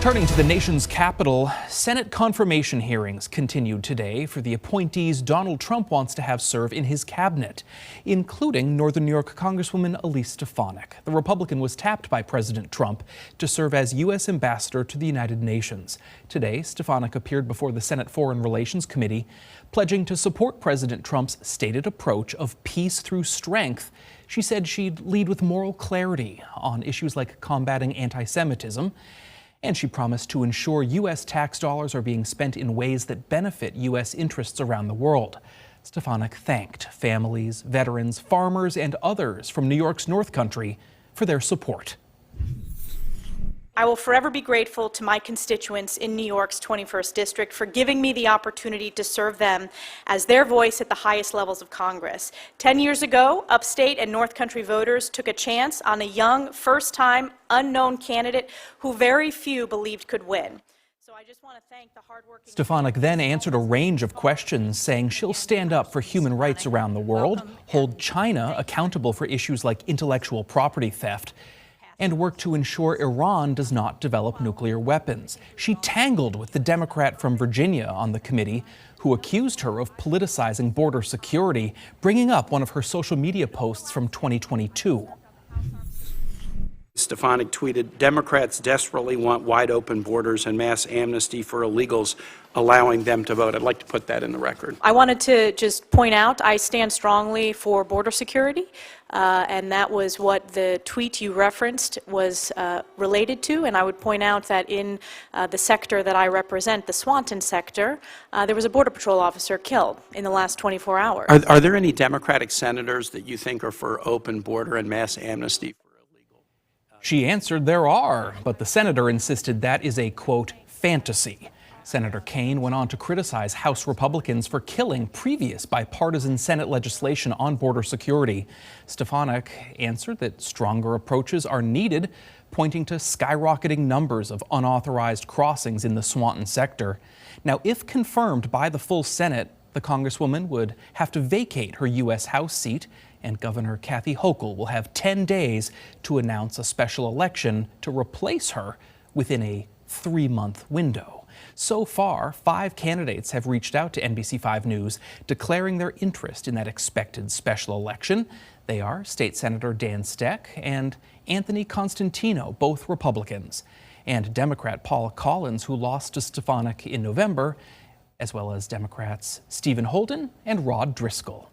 Turning to the nation's capital, Senate confirmation hearings continued today for the appointees Donald Trump wants to have serve in his cabinet, including Northern New York Congresswoman Elise Stefanik. The Republican was tapped by President Trump to serve as U.S. ambassador to the United Nations. Today, Stefanik appeared before the Senate Foreign Relations Committee, pledging to support President Trump's stated approach of peace through strength. She said she'd lead with moral clarity on issues like combating anti-Semitism. And she promised to ensure U.S. tax dollars are being spent in ways that benefit U.S. interests around the world. Stefanik thanked families, veterans, farmers, and others from New York's North Country for their support. I will forever be grateful to my constituents in New York's 21st District for giving me the opportunity to serve them as their voice at the highest levels of Congress. 10 years ago, upstate and North Country voters took a chance on a young, first-time, unknown candidate who very few believed could win. So I just want to thank the hardworking... Stefanik then answered a range of questions, saying she'll stand up for human rights around the world, hold China accountable for issues like intellectual property theft, and work to ensure Iran does not develop nuclear weapons. She tangled with the Democrat from Virginia on the committee, who accused her of politicizing border security, bringing up one of her social media posts from 2022. Stefanik tweeted, "Democrats desperately want wide open borders and mass amnesty for illegals, allowing them to vote." I'd like to put that in the record. I wanted to just point out I stand strongly for border security, and that was what the tweet you referenced was related to. And I would point out that in the sector that I represent, the Swanton sector, there was a Border Patrol officer killed in the last 24 hours. Are there any Democratic senators that you think are for open border and mass amnesty? She answered there are, but the senator insisted that is a, quote, fantasy. Senator Kaine went on to criticize House Republicans for killing previous bipartisan Senate legislation on border security. Stefanik answered that stronger approaches are needed, pointing to skyrocketing numbers of unauthorized crossings in the Swanton sector. Now, if confirmed by the full Senate, the Congresswoman would have to vacate her U.S. House seat, and Governor Kathy Hochul will have 10 days to announce a special election to replace her within a 3-month window. So far, 5 candidates have reached out to NBC5 News declaring their interest in that expected special election. They are State Senator Dan Steck and Anthony Constantino, both Republicans, and Democrat Paula Collins, who lost to Stefanik in November, as well as Democrats Stephen Holden and Rod Driscoll.